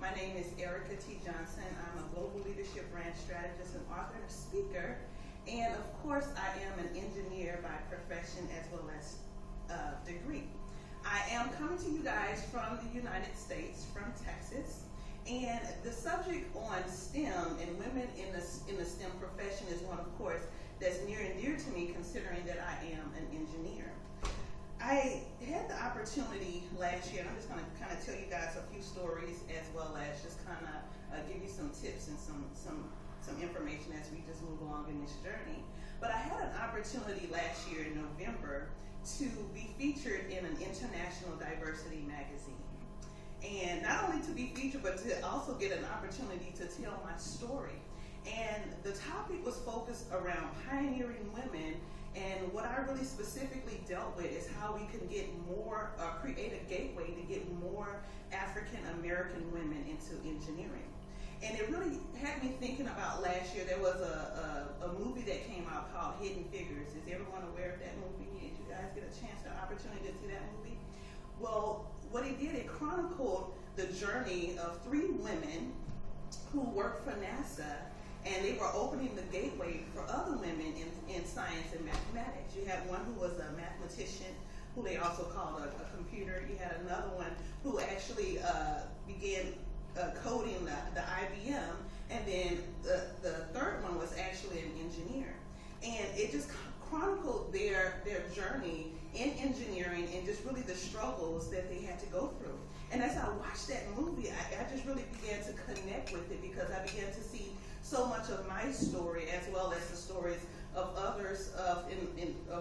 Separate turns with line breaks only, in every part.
My name is Erica T. Johnson. I'm a global leadership brand strategist and author and speaker. And of course, I am an engineer by profession as well as degree. I am coming to you guys from the United States, from Texas. And the subject on STEM and women in the STEM profession is one, of course, that's near and dear to me, considering that I am an engineer. I had the opportunity last year, and I'm just going to kind of tell you guys a few stories as well as just kind of give you some tips and some information as we just move along in this journey. But I had an opportunity last year in November to be featured in an international diversity magazine. And not only to be featured, but to also get an opportunity to tell my story. And the topic was focused around pioneering women, and what I really specifically dealt with is how we can get more, create a gateway to get more African American women into engineering. And it really had me thinking about last year. There was a movie that came out called Hidden Figures. Is everyone aware of that movie? Did you guys get a chance, the opportunity to see that movie? Well, what it did, it chronicled the journey of 3 women who worked for NASA, and they were opening the gateway for other women in science and mathematics. You had one who was a mathematician, who they also called a computer. You had another one who actually began coding the IBM, and then the third one was actually an engineer. And it just chronicled their journey in engineering and just really the struggles that they had to go through. And as I watched that movie, I just really began to connect with it, because I began to see so much of my story as well as the stories of others of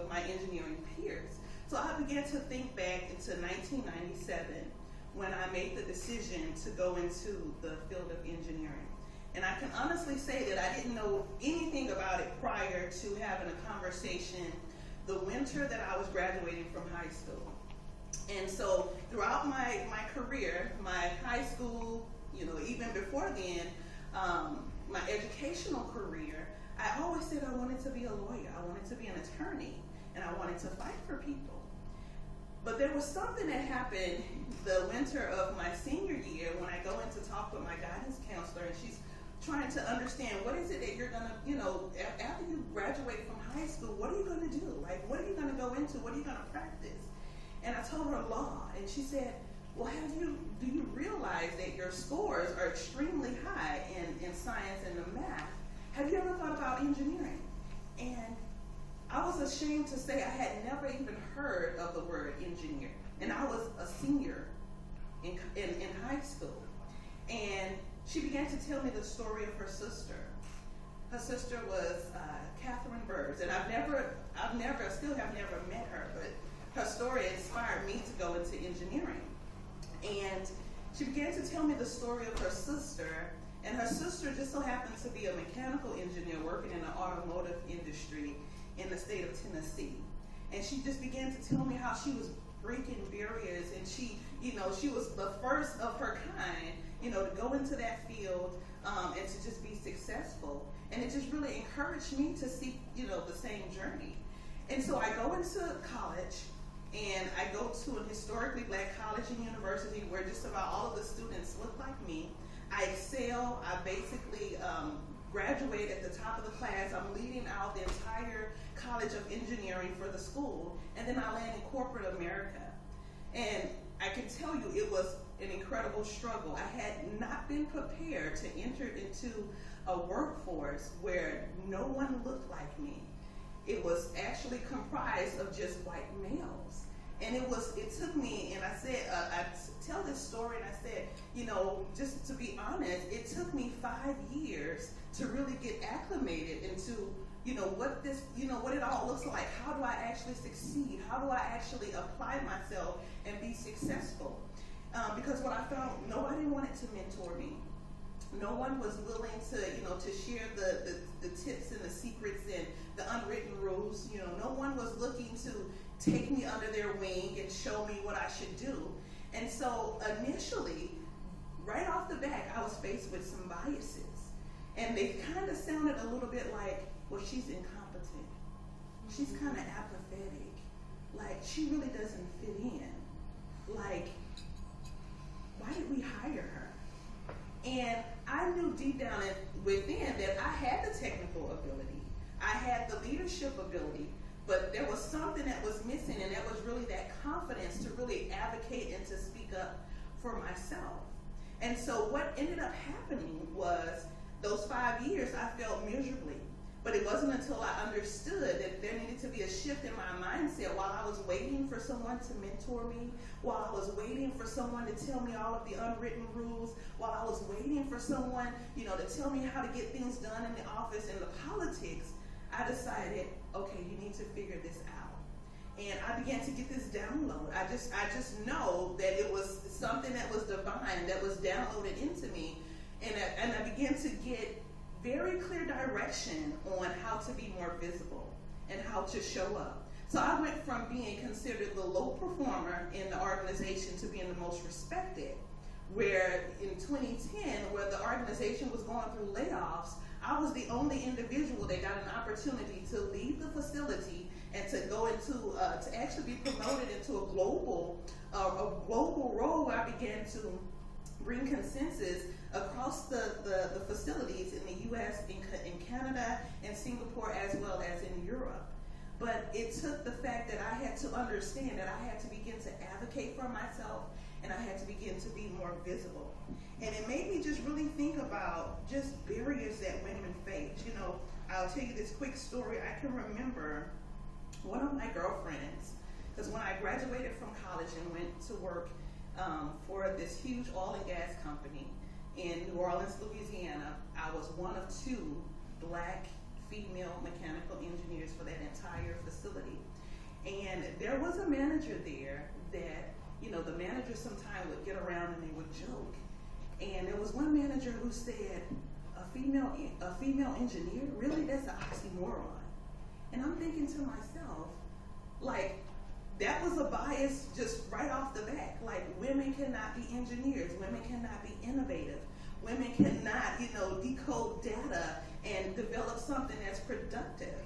my engineering peers. So I began to think back into 1997 when I made the decision to go into the field of engineering. And I can honestly say that I didn't know anything about it prior to having a conversation the winter that I was graduating from high school. And so throughout my career, my high school, even before then, my educational career, I always said I wanted to be a lawyer, I wanted to be an attorney, and I wanted to fight for people. But there was something that happened the winter of my senior year when I go in to talk with my guidance counselor, and she's trying to understand what is it that you're going to, after you graduate from high school, what are you going to do? Like, what are you going to go into? What are you going to practice? And I told her law, and she said, well, do you realize that your scores are extremely high in science and the math? Have you ever thought about engineering? And I was ashamed to say I had never even heard of the word engineer. And I was a senior in high school. And she began to tell me the story of her sister. Her sister was Catherine Burbs, and I still have never met her, but her story inspired me to go into engineering. And she began to tell me the story of her sister, and her sister just so happened to be a mechanical engineer working in the automotive industry in the state of Tennessee. And she just began to tell me how she was breaking barriers, and she was the first of her kind, to go into that field and to just be successful. And it just really encouraged me to seek, the same journey. And so I go into college, and I go to an historically black college and university where just about all of the students look like me. I excel. I basically graduate at the top of the class. I'm leading out the entire College of Engineering for the school, and then I land in corporate America. And I can tell you it was an incredible struggle. I had not been prepared to enter into a workforce where no one looked like me. It was actually comprised of just white males. And it took me, and I said, I tell this story, and I said, just to be honest, it took me 5 years to really get acclimated into, what it all looks like. How do I actually succeed? How do I actually apply myself and be successful? Because what I found, nobody wanted to mentor me. No one was willing to share the tips and the secrets and the unwritten rules. No one was looking to take me under their wing and show me what I should do. And so initially, right off the bat, I was faced with some biases. And they kind of sounded a little bit like, well, she's incompetent. She's kind of apathetic. Like, she really doesn't fit in. Like, why did we hire her? And I knew deep down within that I had the technical ability. I had the leadership ability, but there was something that was missing, and that was really that confidence to really advocate and to speak up for myself. And so what ended up happening was those 5 years I felt miserably. But it wasn't until I understood that there needed to be a shift in my mindset while I was waiting for someone to mentor me, while I was waiting for someone to tell me all of the unwritten rules, while I was waiting for someone, to tell me how to get things done in the office and the politics. I decided, okay, you need to figure this out. And I began to get this download. I just know that it was something that was divine, that was downloaded into me. And I began to get very clear direction on how to be more visible and how to show up. So I went from being considered the low performer in the organization to being the most respected, where in 2010, where the organization was going through layoffs, I was the only individual that got an opportunity to leave the facility and to go into, to actually be promoted into a global role where I began to bring consensus across the facilities in the U.S., in Canada, and Singapore, as well as in Europe. But it took the fact that I had to understand that I had to begin to advocate for myself, and I had to begin to be more visible. And it made me just really think about just barriers that women face. I'll tell you this quick story. I can remember one of my girlfriends, because when I graduated from college and went to work for this huge oil and gas company in New Orleans, Louisiana, I was one of 2 black female mechanical engineers for that entire facility. And there was a manager there that, the manager sometimes would get around and they would joke. And there was one manager who said, a female engineer? Really? That's an oxymoron. And I'm thinking to myself, that was a bias just right off the bat. Women cannot be engineers. Women cannot be innovative. Women cannot, decode data and develop something that's productive.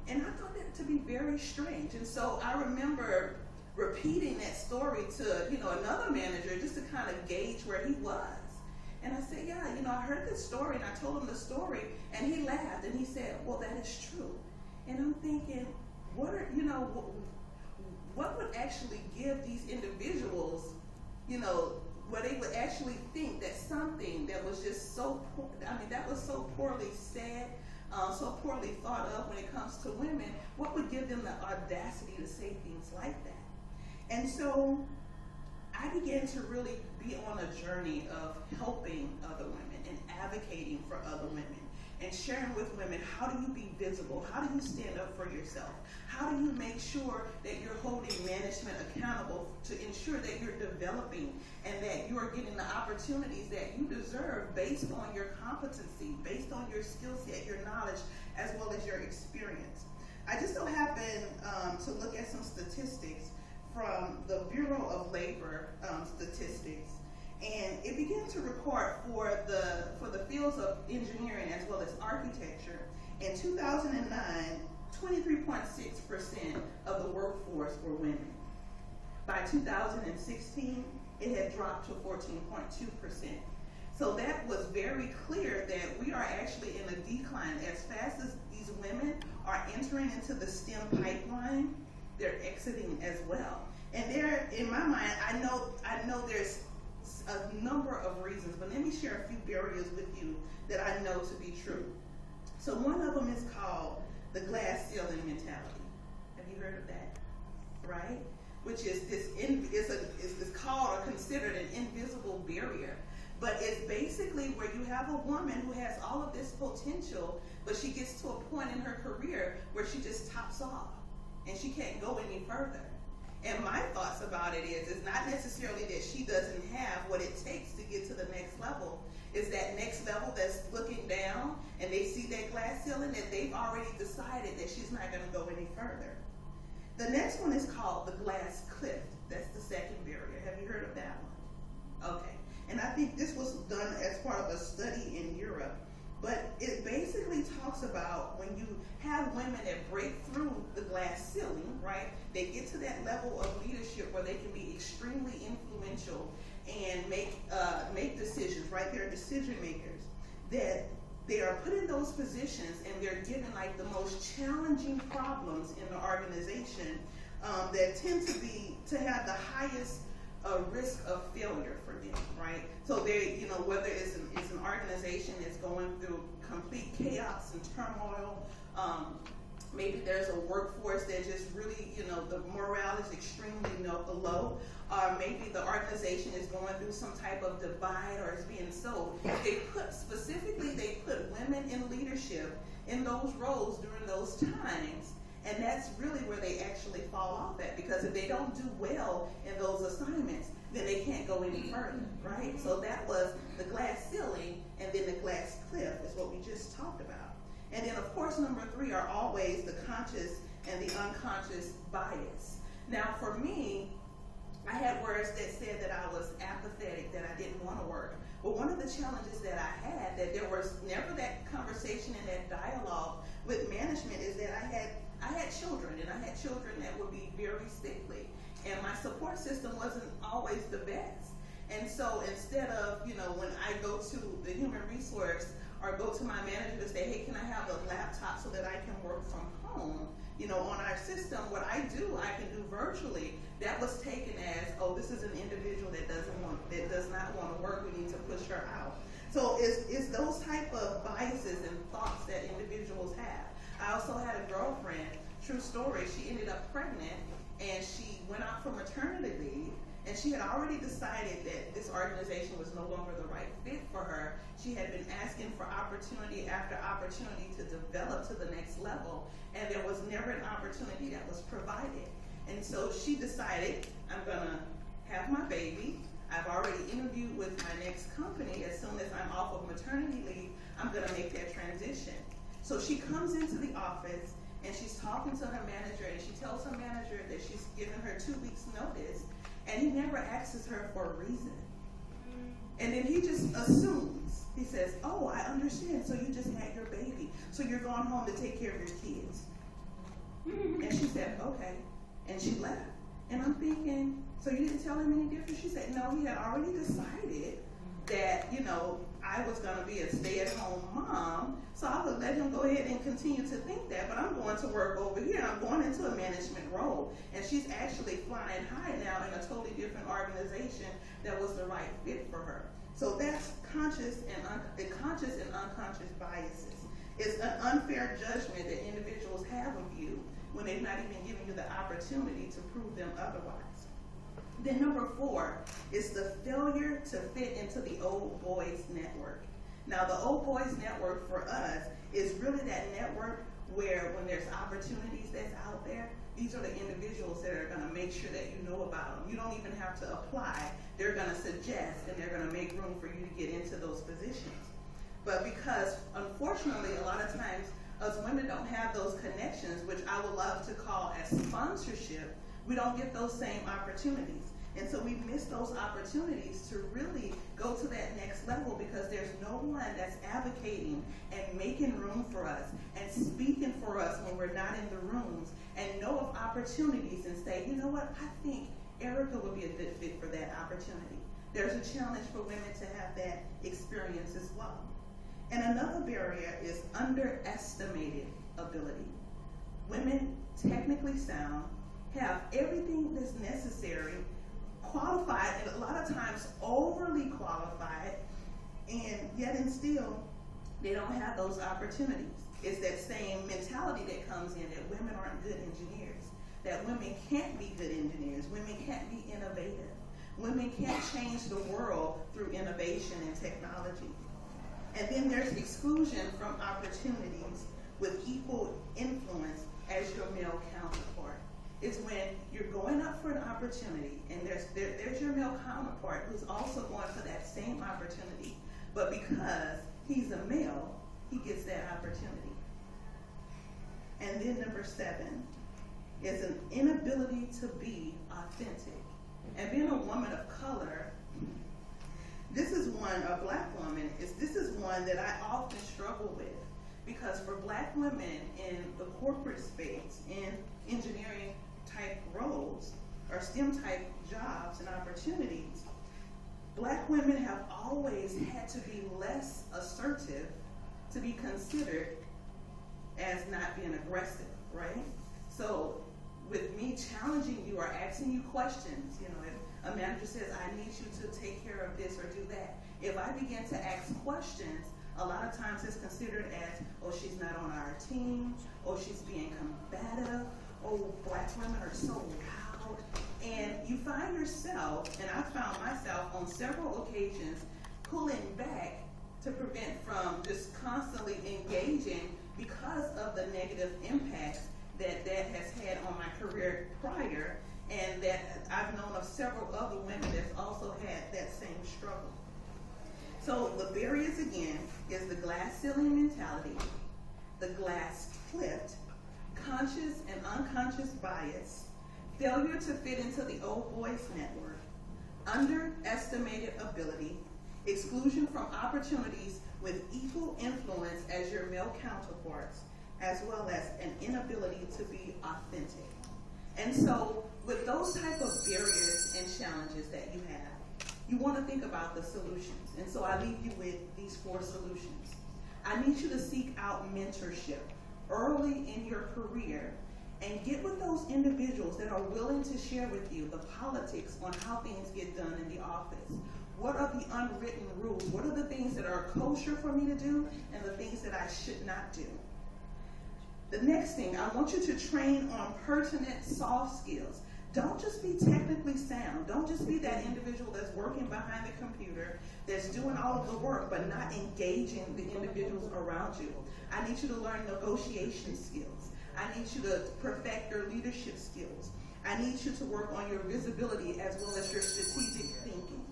And I thought that to be very strange. And so I remember repeating that story to, another manager just to kind of gauge where he was. And I said, yeah, I heard this story, and I told him the story, and he laughed, and he said, well, that is true. And I'm thinking, what would actually give these individuals, where they would actually think that something that was just that was so poorly said, so poorly thought of when it comes to women, what would give them the audacity to say things like that? And so I began to really be on a journey of helping other women and advocating for other women and sharing with women, how do you be visible? How do you stand up for yourself? How do you make sure that you're holding management accountable to ensure that you're developing and that you are getting the opportunities that you deserve based on your competency, based on your skill set, your knowledge, as well as your experience? I just so happen to look at some statistics from the Bureau of Labor statistics, and it began to report for the fields of engineering as well as architecture. In 2009, 23.6% of the workforce were women. By 2016, it had dropped to 14.2%. So that was very clear that we are actually in a decline. As fast as these women are entering into the STEM pipeline, they're exiting as well. And there, in my mind, I know there's a number of reasons, but let me share a few barriers with you that I know to be true. So one of them is called the glass ceiling mentality. Have you heard of that? Right? Which is is called or considered an invisible barrier. But it's basically where you have a woman who has all of this potential, but she gets to a point in her career where she just tops off and she can't go any further. And my thoughts about it is, it's not necessarily that she doesn't have what it takes to get to the next level. It's that next level that's looking down and they see that glass ceiling that they've already decided that she's not going to go any further. The next one is called the glass cliff. That's the second barrier. Have you heard of that one? Okay. And I think this was done as part of a study in Europe. But it basically talks about when you have women that break through the glass ceiling, right? They get to that level of leadership where they can be extremely influential and make decisions, right? decision makers, that they are put in those positions and they're given like the most challenging problems in the organization that tend to have the highest risk of failure for them, right? So they, whether it's an organization that's going through complete chaos and turmoil, maybe there's a workforce that just really, the morale is extremely low, or maybe the organization is going through some type of divide or is being sold. They put women in leadership in those roles during those times, and that's really where they actually fall off at, because if they don't do well in those assignments, then they can't go any further, right? So that was the glass ceiling, and then the glass cliff is what we just talked about. And then, of course, number 3 are always the conscious and the unconscious bias. Now, for me, I had words that said that I was apathetic, that I didn't want to work. But one of the challenges that I had, that there was never that conversation and that dialogue with management, is that I had children, and I had children that would be very sickly. And my support system wasn't always the best. And so instead of, when I go to the human resource or go to my manager to say, hey, can I have a laptop so that I can work from home? On our system, what I can do virtually. That was taken as, oh, this is an individual that does not want to work. We need to push her out. So it's those type of biases and thoughts that individuals have. I also had a girlfriend, true story, she ended up pregnant, and she went out for maternity leave, and she had already decided that this organization was no longer the right fit for her. She had been asking for opportunity after opportunity to develop to the next level, and there was never an opportunity that was provided. And so she decided, I'm gonna have my baby. I've already interviewed with my next company. As soon as I'm off of maternity leave, I'm gonna make that transition. So she comes into the office, and she's talking to her manager, and she tells her manager that she's given her 2 weeks notice, and he never asks her for a reason. And then he just assumes. He says, oh, I understand, so you just had your baby, so you're going home to take care of your kids. And she said, okay, and she left. And I'm thinking, so you didn't tell him any different? She said, no, he had already decided that, I was going to be a stay-at-home mom, so I would let him go ahead and continue to think that, but I'm going to work over here. I'm going into a management role, and she's actually flying high now in a totally different organization that was the right fit for her. So that's conscious and unconscious biases. It's an unfair judgment that individuals have of you when they've not even given you the opportunity to prove them otherwise. Then number 4 is the failure to fit into the old boys network. Now, the old boys network for us is really that network where when there's opportunities that's out there, these are the individuals that are going to make sure that you know about them. You don't even have to apply. They're going to suggest, and they're going to make room for you to get into those positions. But because, unfortunately, a lot of times us women don't have those connections, which I would love to call as sponsorship, we don't get those same opportunities. And so we miss those opportunities to really go to that next level, because there's no one that's advocating and making room for us and speaking for us when we're not in the rooms, and know of opportunities and say, you know what, I think Erica would be a good fit for that opportunity. There's a challenge for women to have that experience as well. And another barrier is underestimated ability. Women, technically sound, have everything that's necessary, qualified, and a lot of times overly qualified, and yet and still they don't have those opportunities. It's that same mentality that comes in, that women aren't good engineers, that women can't be good engineers, women can't be innovative, women can't change the world through innovation and technology. And then there's exclusion from opportunities with equal influence as your male counterpart. It's when you're going up for an opportunity, and there's your male counterpart who's also going for that same opportunity, but because he's a male, he gets that opportunity. And then number 7 is an inability to be authentic. And being a woman of color, this is one, a black woman, this is one that I often struggle with, because for black women in the corporate space, in engineering type roles or STEM type jobs and opportunities, Black women have always had to be less assertive to be considered as not being aggressive, right? So with me challenging you or asking you questions, you know, if a manager says, I need you to take care of this or do that, if I begin to ask questions, a lot of times it's considered as, oh, she's not on our team, oh, she's being combative, oh, Black women are so loud. And you find yourself, and I found myself on several occasions, pulling back to prevent from just constantly engaging because of the negative impacts that has had on my career prior, and that I've known of several other women that's also had that same struggle. So the barriers again is the glass ceiling mentality, the glass flipped, conscious and unconscious bias, failure to fit into the old boys network, underestimated ability, exclusion from opportunities with equal influence as your male counterparts, as well as an inability to be authentic. And so with those type of barriers and challenges that you have, you want to think about the solutions. And so I leave you with these 4 solutions. I need you to seek out mentorship early in your career and get with those individuals that are willing to share with you the politics on how things get done in the office. What are the unwritten rules? What are the things that are kosher for me to do and the things that I should not do? The next thing, I want you to train on pertinent soft skills. Don't just be technically sound. Don't just be that individual that's working behind the computer, that's doing all of the work, but not engaging the individuals around you. I need you to learn negotiation skills. I need you to perfect your leadership skills. I need you to work on your visibility as well as your strategic thinking.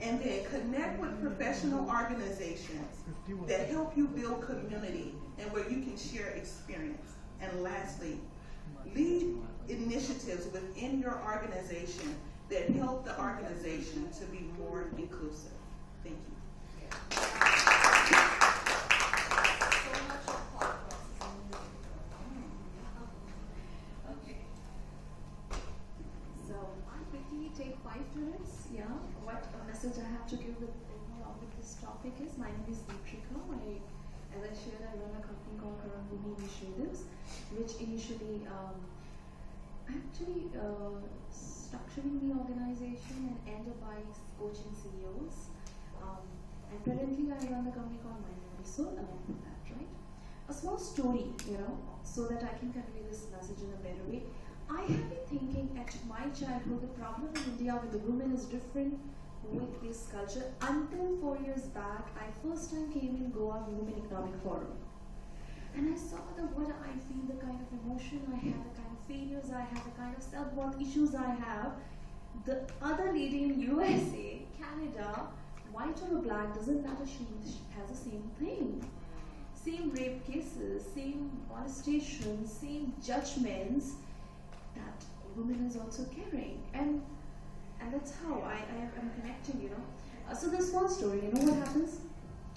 And then connect with professional organizations that help you build community and where you can share experience. And lastly, lead initiatives within your organization that help the organization to be more inclusive. Thank you.
Okay. So I'll quickly take 5 minutes. Yeah, what a message I have to give along with this topic is, my name is Deepshika. As I shared, I run a company called Karambhumi Initiatives, which initially actually structuring the organization and enterprise coaching CEOs. And currently I run the company called Mind Body Soul along with that, right? A small story, so that I can convey this message in a better way. I have been thinking at my childhood, the problem in India with the women is different with this culture. Until 4 years back, I first time came in Goa Women Economic Forum. And I saw what I feel, the kind of emotion I have, the kind of failures I have, the kind of self-worth issues I have. The other lady in USA, Canada, white or black, doesn't matter, she has the same thing. Same rape cases, same molestation, same judgments that women is also carrying. And that's how I am connecting, So the small story, what happens?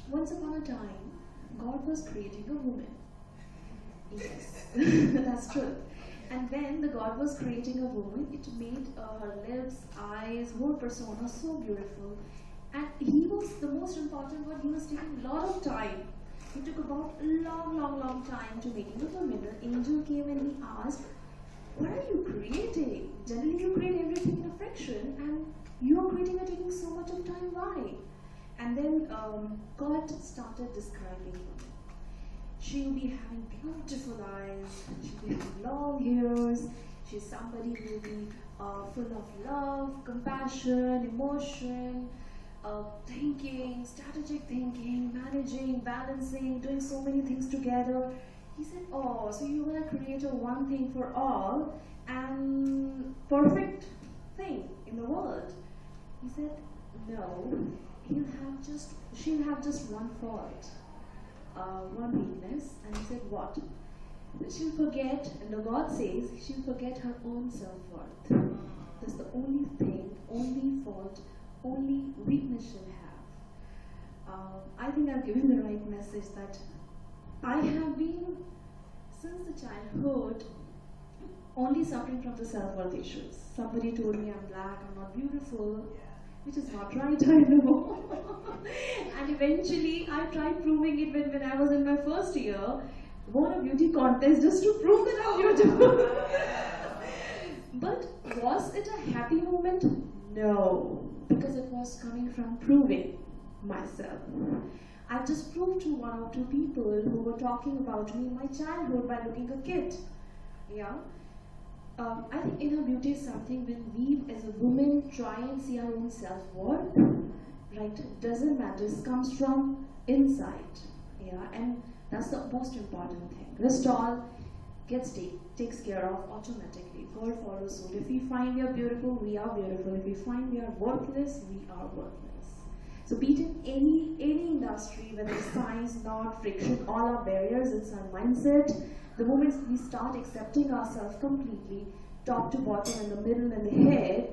Once upon a time, God was creating a woman. Yes, that's true. And when the God was creating a woman, it made her lips, eyes, whole persona so beautiful. And he was, the most important one, he was taking a lot of time. He took about a long time to making the woman. The angel came and he asked, what are you creating? Generally you create everything in a fraction, and you are creating and taking so much of time, why? And then God started describing women. She will be having beautiful eyes, she'll be having long hairs, she's somebody who will be full of love, compassion, emotion, thinking, strategic thinking, managing, balancing, doing so many things together. He said, oh, so you want to create a one thing for all and perfect thing in the world. He said, no, she'll have just one fault, one weakness. And he said, what? She'll forget, and the God says, she'll forget her own self-worth. That's the only thing, only fault, only weakness she'll have. I think I've given the right message that I have been, since the childhood, only suffering from the self-worth issues. Somebody told me I'm black, I'm not beautiful, which is not right, I know. And eventually, I tried proving it when I was in my first year, won a beauty contest just to prove that I'm beautiful. But was it a happy moment? No, because it was coming from proving myself. I just proved to one or two people who were talking about me in my childhood by looking a kid. Yeah. I think inner beauty is something when we as a woman try and see our own self-worth, right? Doesn't matter, it comes from inside. Yeah, and that's the most important thing. Rest all takes care of automatically. God follows suit. If we find we are beautiful, we are beautiful. If we find we are worthless, we are worthless. So be it in any industry, whether it's science, not friction, all our barriers, it's our mindset. The moment we start accepting ourselves completely, top to bottom, in the middle and the head,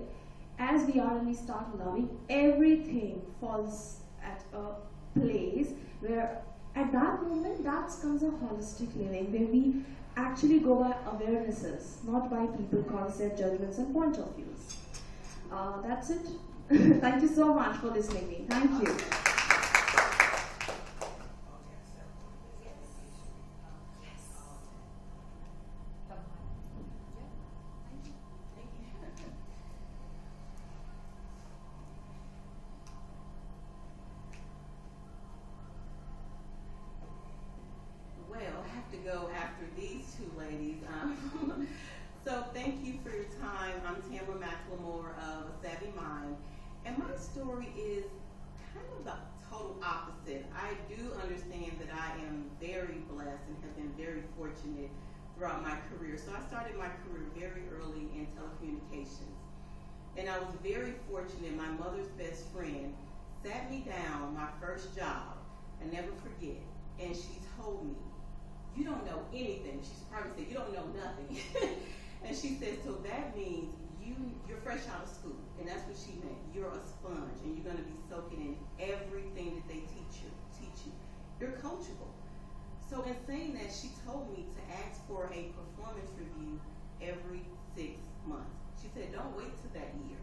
as we are and we start loving, everything falls at a place where at that moment, that comes a holistic living where we actually go by awarenesses, not by people, concept, judgments, and point of views. That's it. Thank you so much for listening to me. Thank you.
To go after these two ladies. So thank you for your time. I'm Tamara McLemore of A Savvy Mind, and my story is kind of the total opposite. I do understand that I am very blessed and have been very fortunate throughout my career. So I started my career very early in telecommunications, and I was very fortunate. My mother's best friend sat me down my first job, I never forget, and she told me, "You don't know anything." She's probably said, "You don't know nothing." And she said, "So that means you're fresh out of school." And that's what she meant. You're a sponge, and you're going to be soaking in everything that they teach you. You're coachable. So in saying that, she told me to ask for a performance review every 6 months. She said, "Don't wait till that year."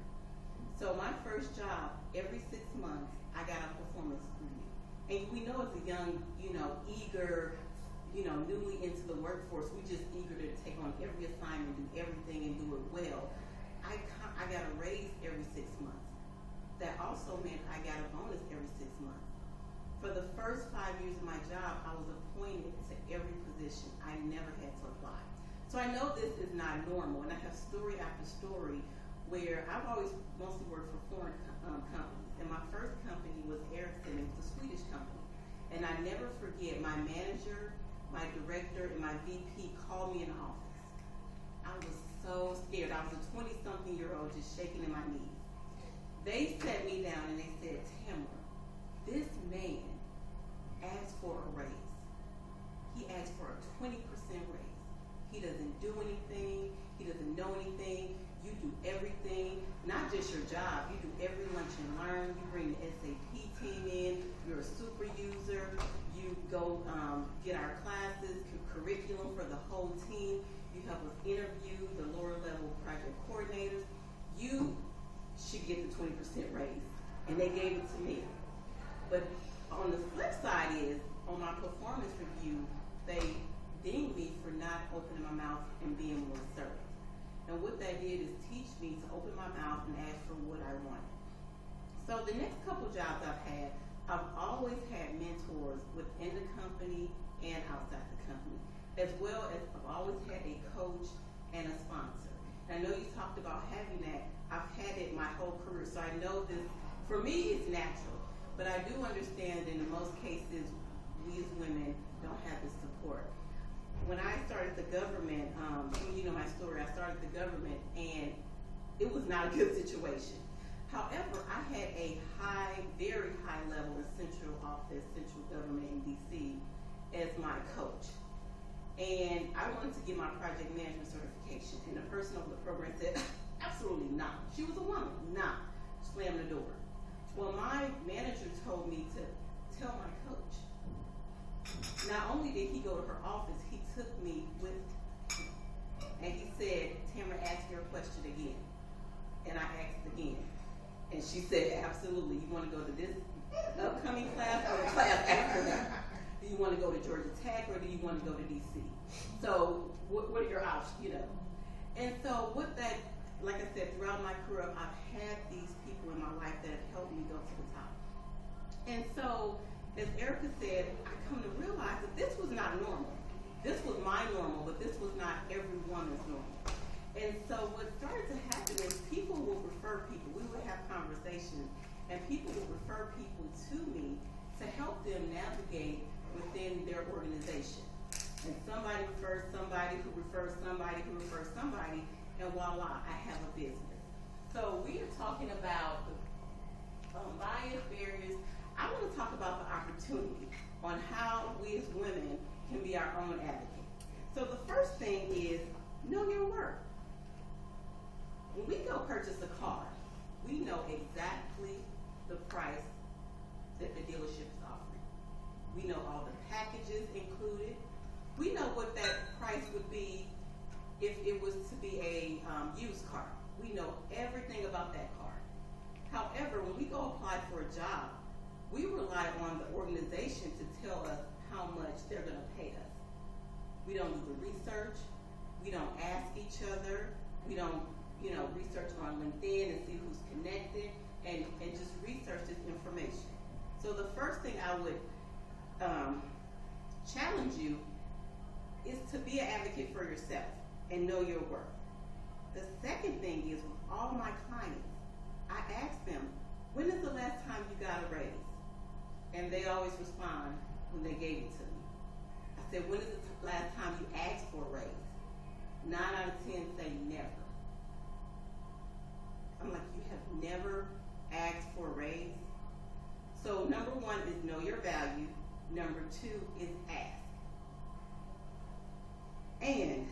So my first job, every 6 months, I got a performance review. And we know as a young, eager, newly into the workforce, we just eager to take on every assignment, do everything, and do it well. I got a raise every 6 months. That also meant I got a bonus every 6 months. For the first 5 years of my job, I was appointed to every position. I never had to apply. So I know this is not normal, and I have story after story where I've always mostly worked for foreign companies. And my first company was Ericsson. It was a Swedish company. And I never forget, my manager, my director, and my VP called me in the office. I was so scared. I was a 20-something-year-old just shaking in my knees. They sat me down and they said, "Tamara, this man asked for a raise. He asked for a 20% raise. He doesn't do anything. He doesn't know anything. You do everything, not just your job. You do every lunch and learn. You bring the SAP team in. You're a super user. You go get our classes, curriculum for the whole team. You help us interview the lower level project coordinators. You should get the 20% raise." And they gave it to me. But on the flip side is, on my performance review, they dinged me for not opening my mouth and being more assertive. And what that did is teach me to open my mouth and ask for what I wanted. So the next couple jobs I've had, I've always had mentors within the company and outside the company, as well as I've always had a coach and a sponsor. And I know you talked about having that. I've had it my whole career, so I know this, for me, it's natural. But I do understand that in most cases, we as women don't have the support. When I started the government, you know my story, I started the government, and it was not a good situation. However, I had a very high level in central office, central government in DC as my coach. And I wanted to get my project management certification, and the person over the program said, "Absolutely not." She was a woman, not. Slammed the door. Well, my manager told me to tell my coach. Not only did he go to her office, he took me with him. And he said, "Tamara, ask your question again." And I asked again. And she said, absolutely. You want to go to this upcoming class or the class after that? Do you want to go to Georgia Tech or do you want to go to DC? So what are your options, you know? And so with that, like I said, throughout my career, I've had these people in my life that have helped me go to the top. And so, as Erica said, I come to realize that this was not normal. This was my normal, but this was not every woman's normal. And so what started to happen is people would refer people. We would have conversations, and people would refer people to me to help them navigate within their organization. And somebody refers somebody who refers somebody who refers somebody, and voila, I have a business. So we are talking about bias, barriers. I want to talk about the opportunity on how we as women can be our own advocate. So the first thing is know your worth. When we go purchase a car, we know exactly the price that the dealership is offering. We know all the packages included. We know what that price would be if it was to be a used car. We know everything about that car. However, when we go apply for a job, we rely on the organization to tell us how much they're going to pay us. We don't do the research. We don't ask each other. We don't, research on LinkedIn and see who's connected and just research this information. So the first thing I would challenge you is to be an advocate for yourself and know your worth. The second thing is with all my clients, I ask them, when is the last time you got a raise? And they always respond when they gave it to me. I said, when is the last time you asked for a raise? 9 out of 10 say never. I'm like, you have never asked for a raise? So number 1 is know your value. Number 2 is ask. And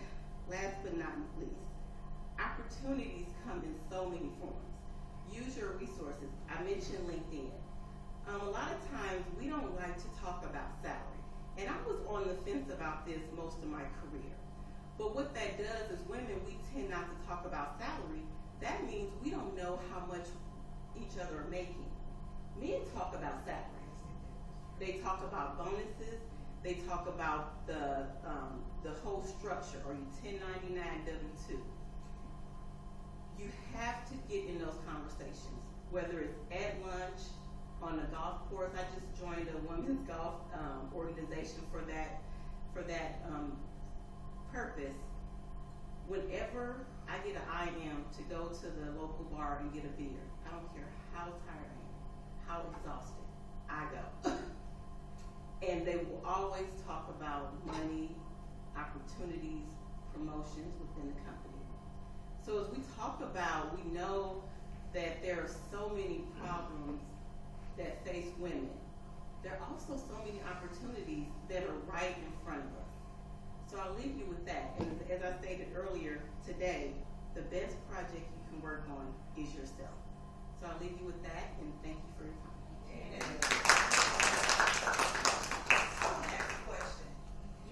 last but not least, opportunities come in so many forms. Use your resources. I mentioned LinkedIn. A lot of times we don't like to talk about salary. And I was on the fence about this most of my career. But what that does is women, we tend not to talk about salary. That means we don't know how much each other are making. Men talk about salaries. They talk about bonuses. They talk about the whole structure. Are you 1099 W-2? You have to get in those conversations, whether it's at lunch, on a golf course. I just joined a women's golf organization for that purpose. Whenever I get an IM to go to the local bar and get a beer, I don't care how tired I am, how exhausted, I go. And they will always talk about money, opportunities, promotions within the company. So as we talk about, we know that there are so many problems that face women. There are also so many opportunities that are right in front of us. So I'll leave you with that. And as I stated earlier today, the best project you can work on is yourself. So I'll leave you with that, and thank you for your time.
Next question.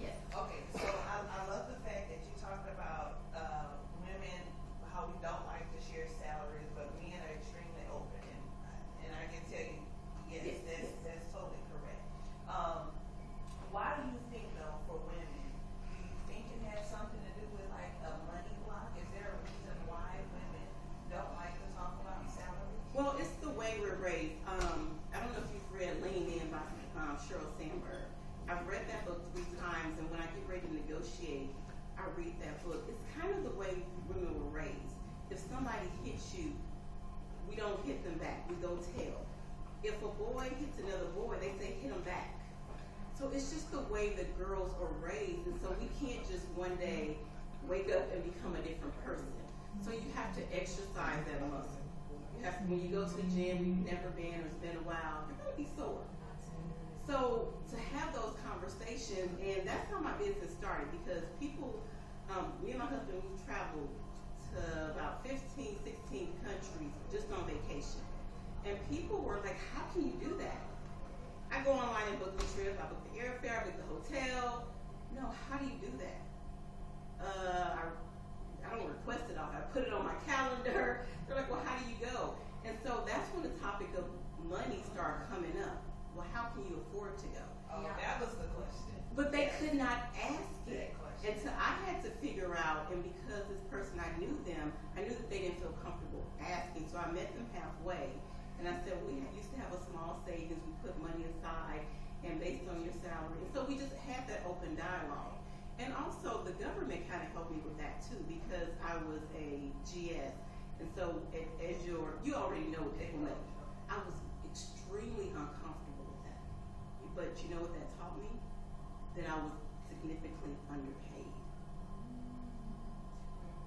Yes.
Okay, so I love the fact that you talked about women, how we don't like to share salaries, but men are extremely open, and I can tell you, yes, that's totally correct. Why do you think, though, for women, do you think it has something to do with like a money block? Is there a reason why women don't like to talk about salaries?
Well, it's the way we're raised. I don't know if you've read Lean In by Sheryl Sandberg. I've read that book 3 times, and when I get ready to negotiate, I read that book. It's kind of the way women were raised. If somebody hits you, we don't hit them back. We go tell. If a boy hits another boy, they say hit him back. So it's just the way that girls are raised, and so we can't just one day wake up and become a different person. So you have to exercise that muscle. You have to, when you go to the gym, you've never been or it's been a while, you're gonna be sore. So to have those conversations, and that's how my business started, because people, me and my husband, we traveled to about 15, 16 countries just on vacation. And people were like, how can you do that? I go online and book the trip, I book the airfare, I book the hotel. No, how do you do that? I don't request it off. I put it on my calendar. They're like, well, how do you go? And so that's when the topic of money started coming up. Well, how can you afford to go?
Oh,
Yeah.
that was the question.
But they could not ask it.
That question.
Until I had to figure out, and because this person, I knew them, I knew that they didn't feel comfortable asking. So I met them halfway. And I said, we used to have a small savings. We put money aside and based on your salary. And so we just had that open dialogue. And also the government kind of helped me with that too, because I was a GS. And so as you already know that, but I was extremely uncomfortable with that. But you know what that taught me? That I was significantly underpaid.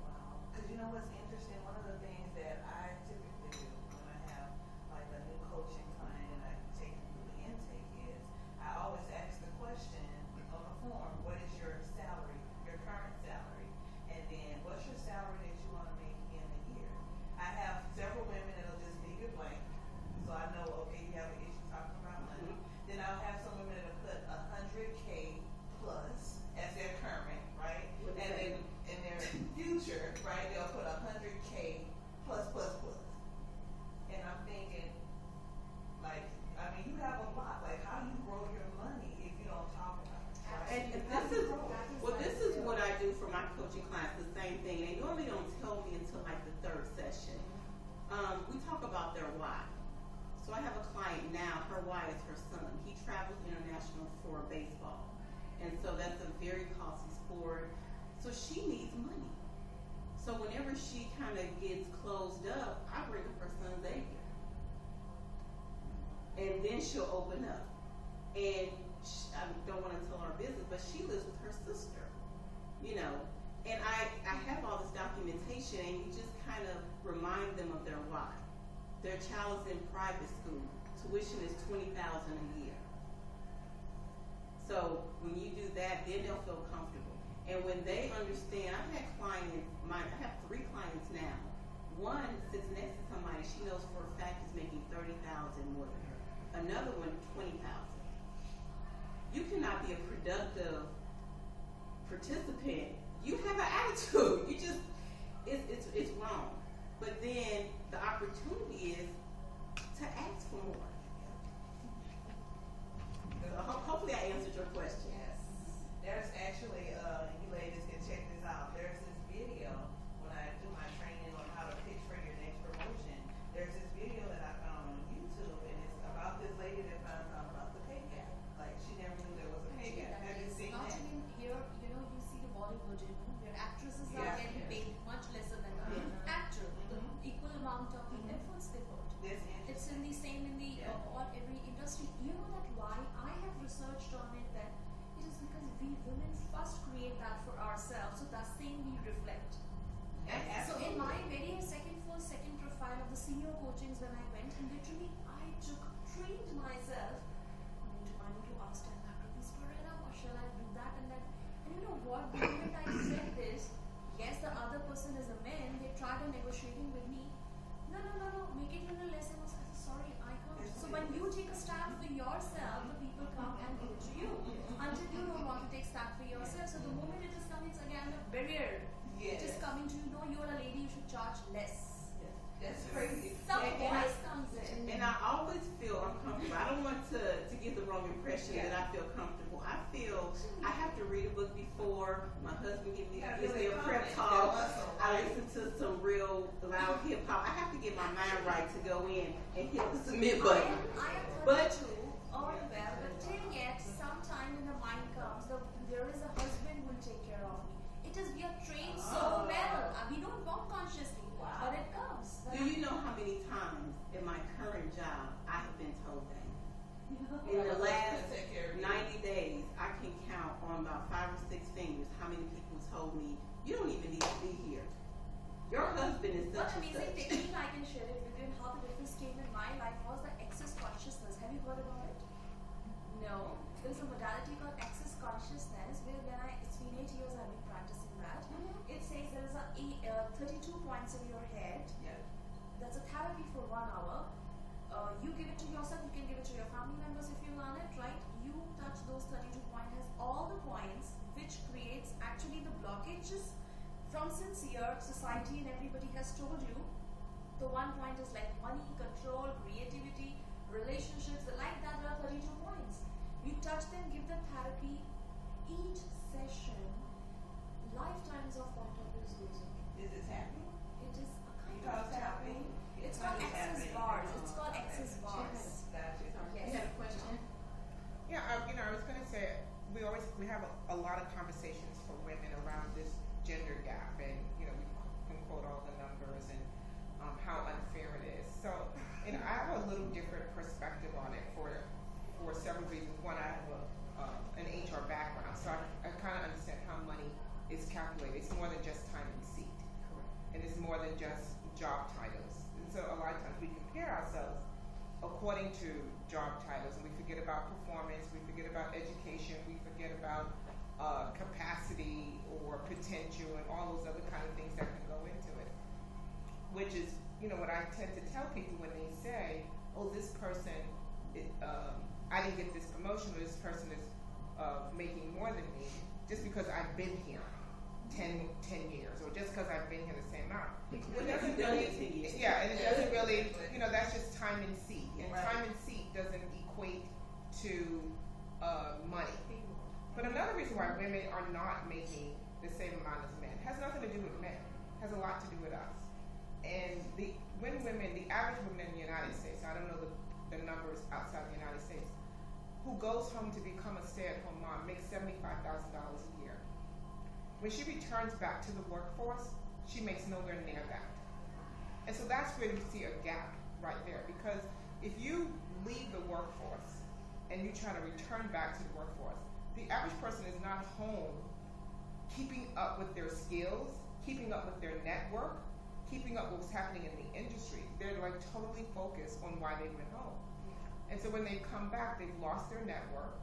Wow. Because you know what's interesting? One of the things that I typically do when I have like a new coaching client and I take them through the intake is I always ask the question on the form, what is your salary, your current salary? And then what's your salary that you want to make in a year? I have several women that'll just leave it blank. So I know, okay, you have an issue talking about money. Then I'll have some women that'll put 100K plus as their current, right?
What
And
is
then
that?
in their future, right, they'll put 100K plus plus plus. And I'm thinking, like, I mean, you have a lot. Like, how do you grow your money if you don't talk about it? Right?
And this is what I do for my coaching clients, the same thing. They normally don't tell me until like the third session. We talk about their why. So I have a client now, her why is her son. He travels international for baseball. And so that's a very costly sport. So she needs money. So whenever she kind of gets closed up, I bring up her son Xavier. And then she'll open up. And I don't want to tell her business, but she lives with her sister, you know. And I have all this documentation, and you just kind of remind them of their why. Their child is in private school. Tuition is $20,000 a year. So when you do that, then they'll feel comfortable. And when they understand, I've had clients, I have 3 clients now. One sits next to somebody she knows for a fact is making $30,000 more than her. Another one, $20,000. You cannot be a productive participant. You have an attitude. You just, it's wrong. But then the opportunity is to ask for more. So hopefully I answered your question.
Yes. There's actually, you ladies can check this out. There's this video when I do my training on how to pitch for your next promotion. There's this video that I found on YouTube, and it's about this lady that found out about the pay gap. Like, she never knew there was a pay gap. Have you seen
Not
that?
even here, you know, you see the Bollywood, you know, where actresses
Yeah.
are getting paid much lesser than an actor. The equal amount of efforts they put.
This
It's in the same in the all every industry. You know that why I have researched on it that it is because we women first create that for ourselves, so that's same we reflect. So in my very second profile of the senior coachings when I went, and literally I trained myself. I need to ask 10 lakh rupees per annum, or shall I do that and that? And you know what? The moment I said this, yes, the other person is a man. They tried on negotiating with me. No, make it a little less. I was sorry, I can't. So when you take a stand for yourself, the people come and go to you. Until you don't want to take stand for yourself. So the moment it is coming, it's again a barrier. It is coming to you know you're a lady, you should charge less.
That's crazy.
Some
And
voice comes in.
And I always feel uncomfortable. I don't want to give the wrong impression that I feel comfortable. I feel I have to read a book before. My husband gives me a prep talk. I listen to some real loud hip hop. I have to get my mind right to go in and hit the submit button.
I am
But
32, all well, but till yet, sometime in the mind comes, there is a husband who will take care of me. It is, we are trained so well. We don't walk consciously, but it comes.
do you know how many times in my current job I have been told that? In the last 90 days, I can count on about 5 or 6 fingers how many people told me, you don't even need to be here. Your husband is
What
such and
amazing
such.
technique I can share it with you and how the difference came in my life was the access consciousness. Have you heard about it? No. There is a modality called access consciousness where it's been 8 years I've been practicing that. It says there is 32 points in your head.
Yeah.
That's a therapy for 1 hour. You give it to yourself, you can give it to your family members if you learn it, right? You touch those 32 points, has all the points which creates actually the blockages from sincere society and everybody has told you. The one 1 point is like money, control, creativity, relationships. Like that, there are 32 points. You touch them, give them therapy. Each session, lifetimes of point of views goes in.
Is this happening?
It is a kind
You know
of
it's happening?
It's called
It's
access
happening.
bars. It's called
Okay.
access bars.
Gotcha.
Yes.
You had a question?
Yeah, I was going to say we have a lot of conversations for women around this gender gap, and we can quote all the numbers and how unfair it is. So, I have a little different perspective on it for several reasons. One, I have an HR background, so I kind of understand how money is calculated. It's more than just time and seat, and it's more than just job titles. And so, a lot of times we compare ourselves according to job titles, and we forget about performance, we forget about education, we forget about capacity or potential and all those other kind of things that can go into it. Which is, what I tend to tell people when they say, oh, this person, I didn't get this promotion, or this person is making more than me, just because I've been here 10 years, or just because I've been here the same amount. It doesn't really, and it doesn't really, that's just time and seat. And
Right.
time and seat doesn't equate to money. But another reason why women are not making the same amount as men has nothing to do with men. It has a lot to do with us. And the average woman in the United States, I don't know the numbers outside the United States, who goes home to become a stay-at-home mom makes $75,000 a year. When she returns back to the workforce, she makes nowhere near that. And so that's where you see a gap right there, because if you leave the workforce and you try to return back to the workforce, the average person is not home keeping up with their skills, keeping up with their network, keeping up with what's happening in the industry. They're like totally focused on why they went home. And so when they come back, they've lost their network.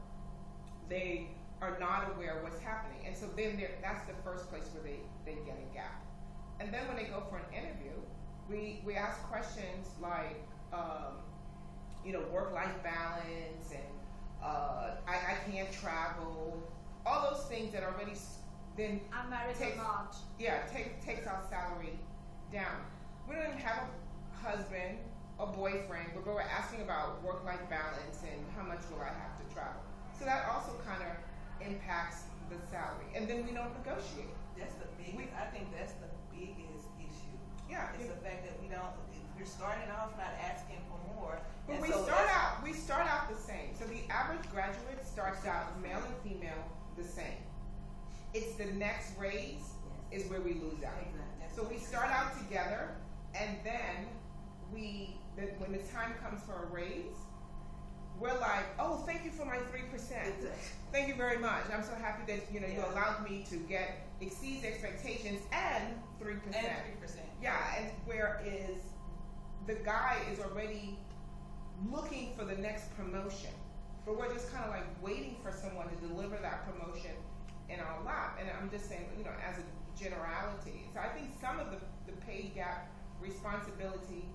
They are not aware of what's happening. And so then that's the first place where they get a gap. And then when they go for an interview, we ask questions like, work-life balance, and I can't travel, all those things that already then
I'm married
takes,
or not.
takes our salary down. We don't even have a husband or boyfriend, but we're asking about work-life balance and how much will I have to travel. So that also kind of impacts the salary. And then we don't negotiate.
That's the biggest. I think that's the biggest issue.
Yeah.
It's the fact that we're starting off not asking for more.
But
and
we
so
start out the same. So the average graduate starts out, male and female, the same. It's the next raise is where we lose out.
Exactly.
So we start out together, and then when the time comes for a raise, we're like, oh, thank you for my 3%.
Exactly.
Thank you very much. I'm so happy that you
Yeah.
allowed me to exceed expectations and 3%.
And 3%.
Yeah, and whereas the guy is already looking for the next promotion, but we're just kind of like waiting for someone to deliver that promotion in our lap. And I'm just saying, as a generality. So I think some of the pay gap responsibility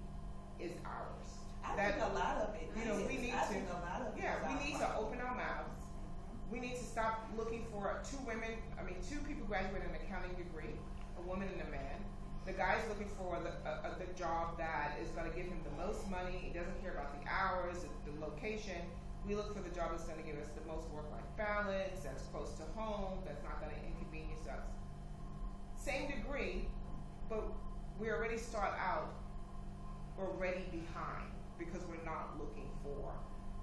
is ours.
I think a lot of it.
We need
I
to.
think a lot of it
Yeah,
is
we
our
need to
fault.
open our mouths. We need to stop looking for two people graduating an accounting degree, a woman and a man. The guy's looking for the job that is going to give him the most money. He doesn't care about the hours, the location. We look for the job that's going to give us the most work-life balance, that's close to home, that's not going to inconvenience us. Same degree, but we already start out already behind because we're not looking for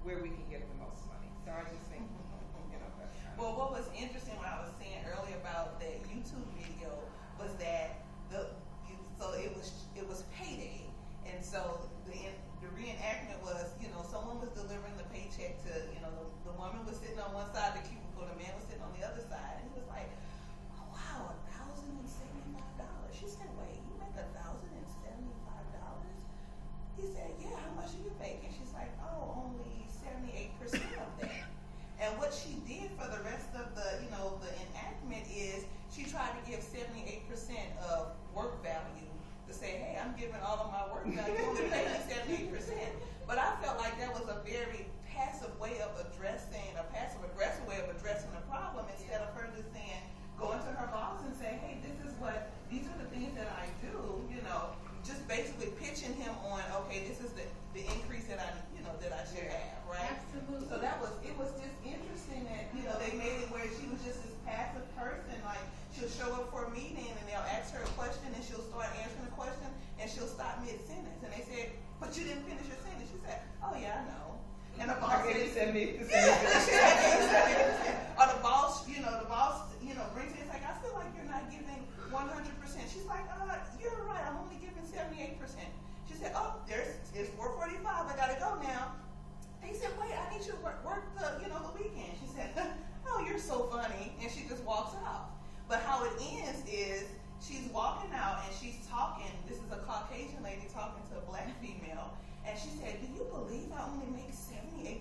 where we can get the most money. So I just think, that's kind of.
Well, what was interesting when I was saying earlier about that YouTube video was that it was payday, and so the reenactment was someone was delivering the paycheck to the woman was sitting on one side of the cubicle, the man was sitting on the other side, and he was like, oh, wow, $1,075. She said, wait, you make $1,075? He said, yeah, how much are you making? She's like, oh, only 78% of that. And what she did for the rest of the enactment is she tried to give 78% of work value to say, hey, I'm giving all of my work value, you only pay me 78%. But I felt like that was a very passive-aggressive way of addressing the problem, instead of her just saying, going to her boss and saying, hey, these are the things that I
78%.
Or the boss, brings it. It's like, I feel like you're not giving 100%. She's like, you're right. I'm only giving 78%. She said, oh, it's 4:45. I gotta go now. And he said, wait, I need you to work the weekend. She said, oh, you're so funny. And she just walks out. But how it ends is she's walking out and she's talking. This is a Caucasian lady talking to a black female. And she said, do you believe I only make 78%?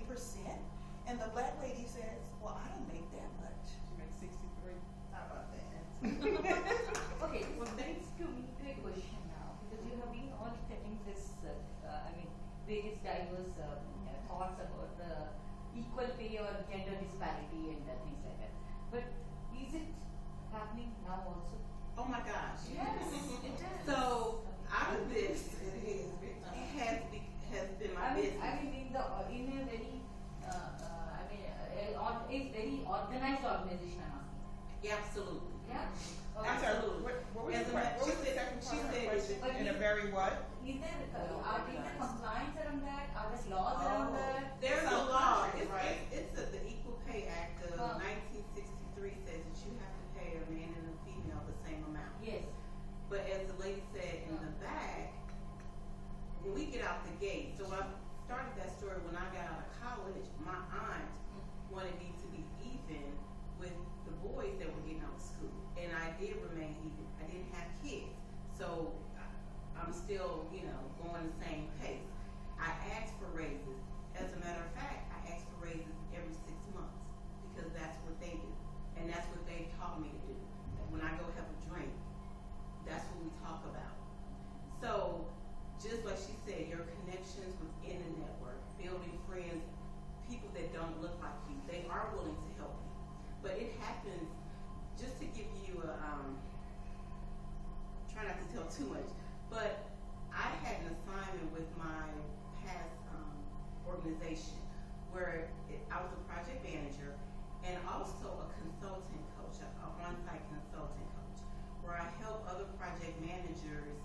And the black lady says, well, I don't make that much.
She makes 63.
How about that?
Okay, this brings to me to a question now, because you have been all telling this, various diverse thoughts about the equal pay or gender disparity and things like that. But is it happening now also?
Oh my gosh.
Yes, it is.
So out of this has been my business.
In a very, a very organized organization, I'm asking.
Yeah, absolutely.
Yeah.
I'm sorry,
Absolutely.
what was
As
the
a ma-
what was
she
the
said-
second
she
part of the
said
question?
it's-
In a very what?
Is there compliance around that? Are there laws around that?
There's a
Some
law.
countries, right?
The Equal Pay Act of
Huh.
1963 says that you have to pay a man and a female the same amount.
Yes.
But as the lady said in the back, when we get out the gate, so I started that story when I got out of college, my aunt wanted me to be even with the boys that were getting out of school. And I did remain even. I didn't have kids. So I'm still, going the same pace. I asked for raises. As a matter of fact, I ask for raises every 6 months because that's what they do. And that's what they taught me to do. And when I go have a drink, that's what we talk about. So, just like she said, your connections within the network, building friends, people that don't look like you, they are willing to help you. But it happens, just to give you try not to tell too much, but I had an assignment with my past organization where I was a project manager and also a consultant coach, an on-site consultant coach, where I help other project managers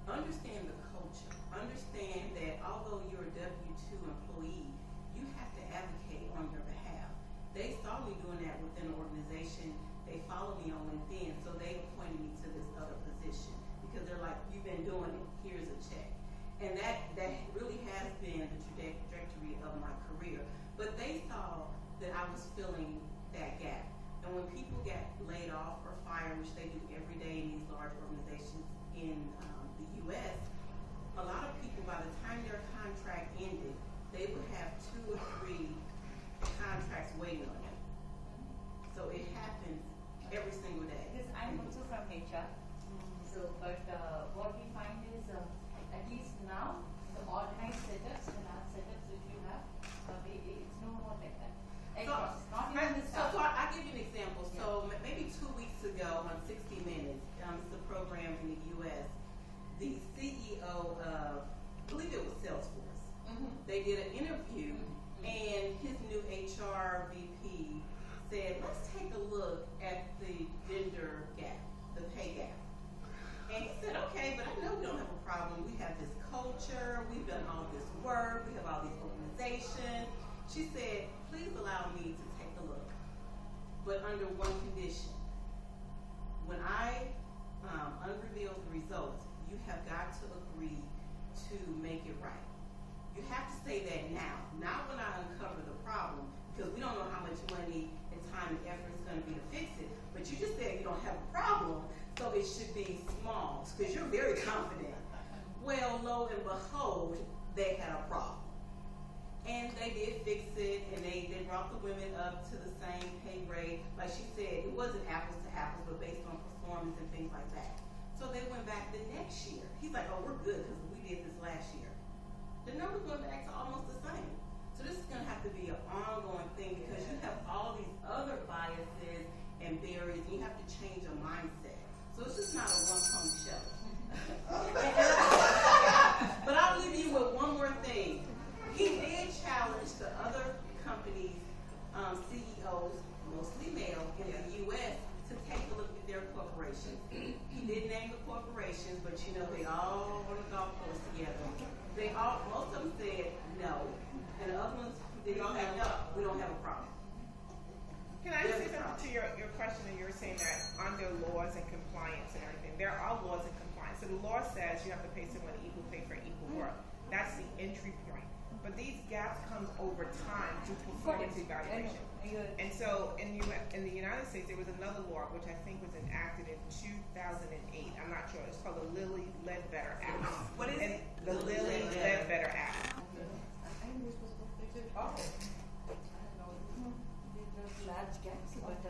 understand the culture, understand that although you're a W-2 employee, you have to advocate on your behalf. They saw me doing that within the organization. They follow me on LinkedIn, so they appointed me to this other position because they're like, you've been doing it, here's a check. And that really has been the trajectory of my career. But they saw that I was filling that gap. And when people get laid off or fired, which they do every day in these large organizations in the U.S., a lot of people, by the time their contract ended, they would have 2 or 3 contracts waiting on them. So it happens every single day.
Because I'm also from HR. But what we find is, at least now, the organized setups, the lab setups which you have, it's no more like that. Not even this
So I'll give you an example. So maybe 2 weeks ago on 60 Minutes, it's a program in the U.S., the CEO of, I believe it was Salesforce, they did an interview and his new HR VP said, let's take a look at the gender gap, the pay gap. And he said, okay, but I know we don't have a problem. We have this culture, we've done all this work, we have all these organizations. She said, please allow me to take a look, but under one condition. When I unreveal the results, you have got to agree to make it right. You have to say that now, not when I uncover the problem, because we don't know how much money and time and effort is going to be to fix it. But you just said you don't have a problem, so it should be small, because you're very confident. Well, lo and behold, they had a problem. And they did fix it, and they brought the women up to the same pay grade. Like she said, it wasn't apples to apples, but based on performance and things like that. So they went back the next year. He's like, oh, we're good because we did this last year. The numbers went back to almost the same. So this is going to have to be an ongoing thing because you have all these other biases and barriers, and you have to change your mindset. So it's just not a one-pony show. But I'll leave you with one more thing. He did challenge the other companies' CEOs, mostly male, in the U.S. to take a look at their corporations. He didn't name the corporations, but they all on the golf course together. Most of them said no, and the other ones didn't have we don't have a problem.
Can I say something to your question? And you're saying that under laws and compliance and everything, there are laws and compliance. So the law says you have to pay someone equal pay for equal work. That's the entry point. But these gaps comes over time through performance evaluation. And so in the United States, there was another law which I think was enacted in 2008. I'm not sure. It's called the Lilly Ledbetter Act.
What is it?
The Lilly Ledbetter Act.
Large gaps, but